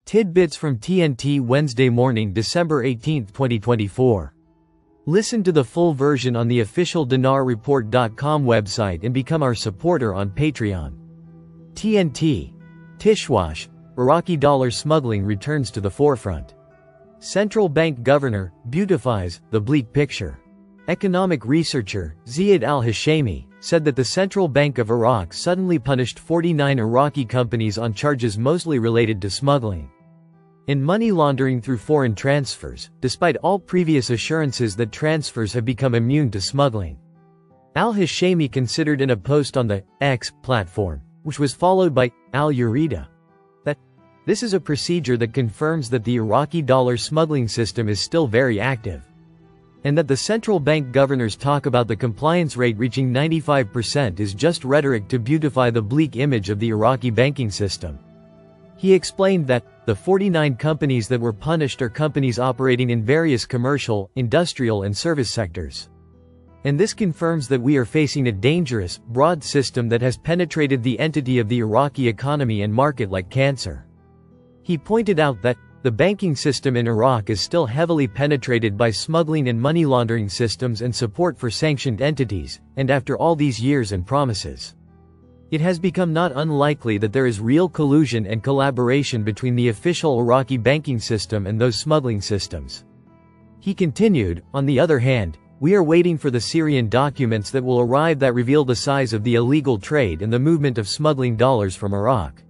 Tidbits from TNT Wednesday morning, December 18, 2024. Listen to the full version on the official dinarreport.com website and become our supporter on Patreon. TNT. Tishwash. Iraqi dollar smuggling returns to the forefront. Central bank governor beautifies the bleak picture. Economic researcher Ziad al-Hashemi said that the Central Bank of Iraq suddenly punished 49 Iraqi companies on charges mostly related to smuggling and money laundering through foreign transfers, despite all previous assurances that transfers have become immune to smuggling. Al-Hashemi considered in a post on the X platform, which was followed by Al-Urida, that this is a procedure that confirms that the Iraqi dollar smuggling system is still very active, and that the central bank governor's talk about the compliance rate reaching 95% is just rhetoric to beautify the bleak image of the Iraqi banking system. He explained that the 49 companies that were punished are companies operating in various commercial, industrial and service sectors. And this confirms that we are facing a dangerous, broad system that has penetrated the entity of the Iraqi economy and market like cancer. He pointed out that the banking system in Iraq is still heavily penetrated by smuggling and money laundering systems and support for sanctioned entities, and after all these years and promises, it has become not unlikely that there is real collusion and collaboration between the official Iraqi banking system and those smuggling systems. He continued, on the other hand, we are waiting for the Syrian documents that will arrive that reveal the size of the illegal trade and the movement of smuggling dollars from Iraq,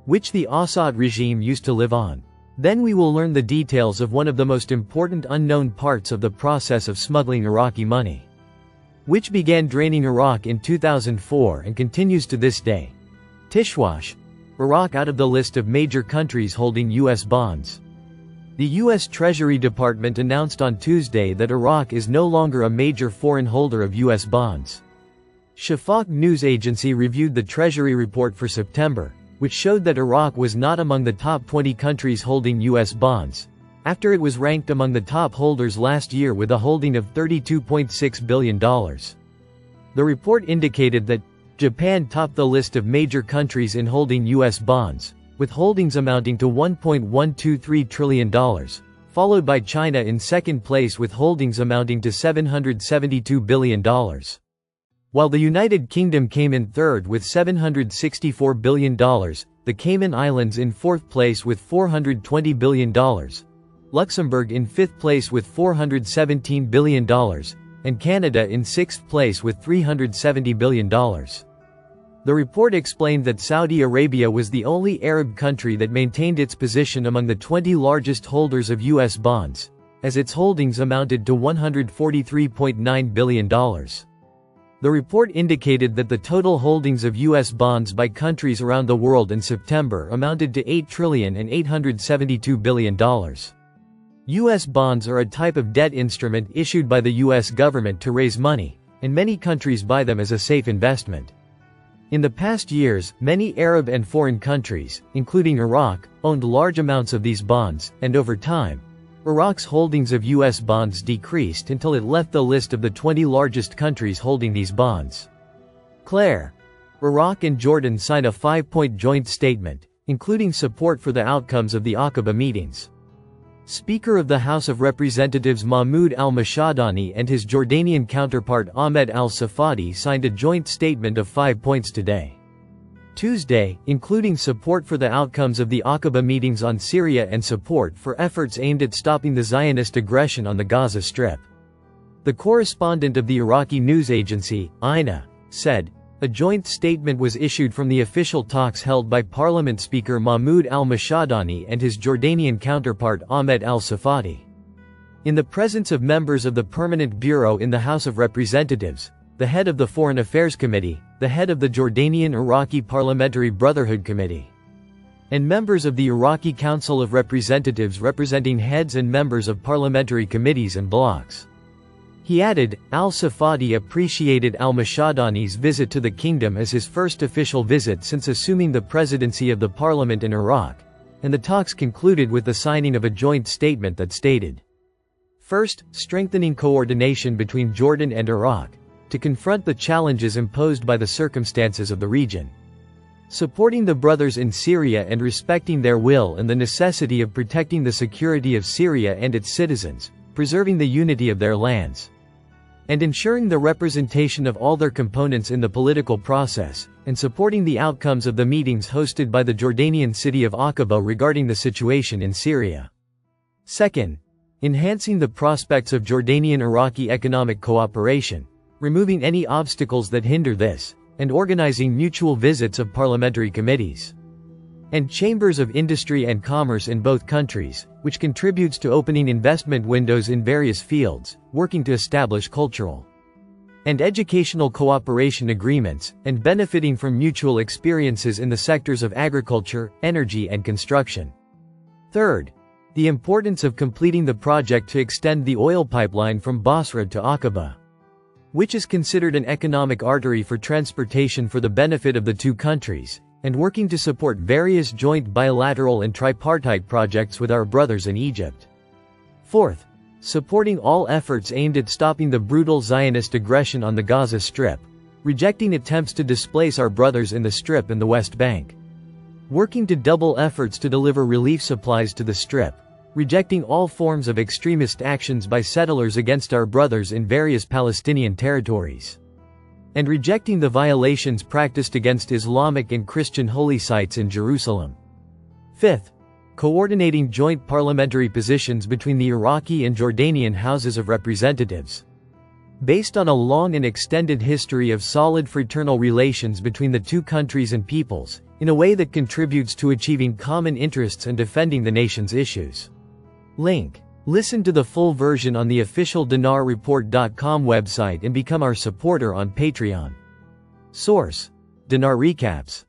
which the Assad regime used to live on. Then we will learn the details of one of the most important unknown parts of the process of smuggling Iraqi money, which began draining Iraq in 2004 and continues to this day. Tishwash. Iraq out of the list of major countries holding U.S. bonds. The U.S. Treasury Department announced on Tuesday that Iraq is no longer a major foreign holder of U.S. bonds. Shafaq news agency reviewed the Treasury report for September, which showed that Iraq was not among the top 20 countries holding U.S. bonds, after it was ranked among the top holders last year with a holding of $32.6 billion. The report indicated that Japan topped the list of major countries in holding U.S. bonds, with holdings amounting to $1.123 trillion, followed by China in second place with holdings amounting to $772 billion. While the United Kingdom came in third with $764 billion, the Cayman Islands in fourth place with $420 billion, Luxembourg in fifth place with $417 billion, and Canada in sixth place with $370 billion. The report explained that Saudi Arabia was the only Arab country that maintained its position among the 20 largest holders of U.S. bonds, as its holdings amounted to $143.9 billion. The report indicated that the total holdings of U.S. bonds by countries around the world in September amounted to $8,872 billion. U.S. bonds are a type of debt instrument issued by the U.S. government to raise money, and many countries buy them as a safe investment. In the past years, many Arab and foreign countries, including Iraq, owned large amounts of these bonds, and over time, Iraq's holdings of U.S. bonds decreased until it left the list of the 20 largest countries holding these bonds. Claire. Iraq and Jordan signed a 5-point joint statement, including support for the outcomes of the Aqaba meetings. Speaker of the House of Representatives Mahmoud al-Mashadani and his Jordanian counterpart Ahmed al-Safadi signed a joint statement of 5 points today, Tuesday, including support for the outcomes of the Aqaba meetings on Syria and support for efforts aimed at stopping the Zionist aggression on the Gaza Strip. The correspondent of the Iraqi news agency, INA, said, a joint statement was issued from the official talks held by Parliament Speaker Mahmoud al-Mashadani and his Jordanian counterpart Ahmed al-Safadi, in the presence of members of the Permanent Bureau in the House of Representatives, the head of the Foreign Affairs Committee, the head of the Jordanian-Iraqi Parliamentary Brotherhood Committee, and members of the Iraqi Council of Representatives representing heads and members of parliamentary committees and blocs. He added, al-Safadi appreciated al-Mashadani's visit to the kingdom as his first official visit since assuming the presidency of the parliament in Iraq, and the talks concluded with the signing of a joint statement that stated, first, strengthening coordination between Jordan and Iraq, to confront the challenges imposed by the circumstances of the region. Supporting the brothers in Syria and respecting their will and the necessity of protecting the security of Syria and its citizens, preserving the unity of their lands, and ensuring the representation of all their components in the political process, and supporting the outcomes of the meetings hosted by the Jordanian city of Aqaba regarding the situation in Syria. Second, enhancing the prospects of Jordanian-Iraqi economic cooperation, removing any obstacles that hinder this, and organizing mutual visits of parliamentary committees and chambers of industry and commerce in both countries, which contributes to opening investment windows in various fields, working to establish cultural and educational cooperation agreements, and benefiting from mutual experiences in the sectors of agriculture, energy and construction. Third, the importance of completing the project to extend the oil pipeline from Basra to Aqaba, which is considered an economic artery for transportation for the benefit of the two countries, and working to support various joint bilateral and tripartite projects with our brothers in Egypt. Fourth, supporting all efforts aimed at stopping the brutal Zionist aggression on the Gaza Strip, rejecting attempts to displace our brothers in the Strip and the West Bank, working to double efforts to deliver relief supplies to the Strip, rejecting all forms of extremist actions by settlers against our brothers in various Palestinian territories, and rejecting the violations practiced against Islamic and Christian holy sites in Jerusalem. Fifth, coordinating joint parliamentary positions between the Iraqi and Jordanian Houses of Representatives, based on a long and extended history of solid fraternal relations between the two countries and peoples, in a way that contributes to achieving common interests and defending the nation's issues. Link. Listen to the full version on the official dinarreport.com website and become our supporter on Patreon. Source: Dinar Recaps.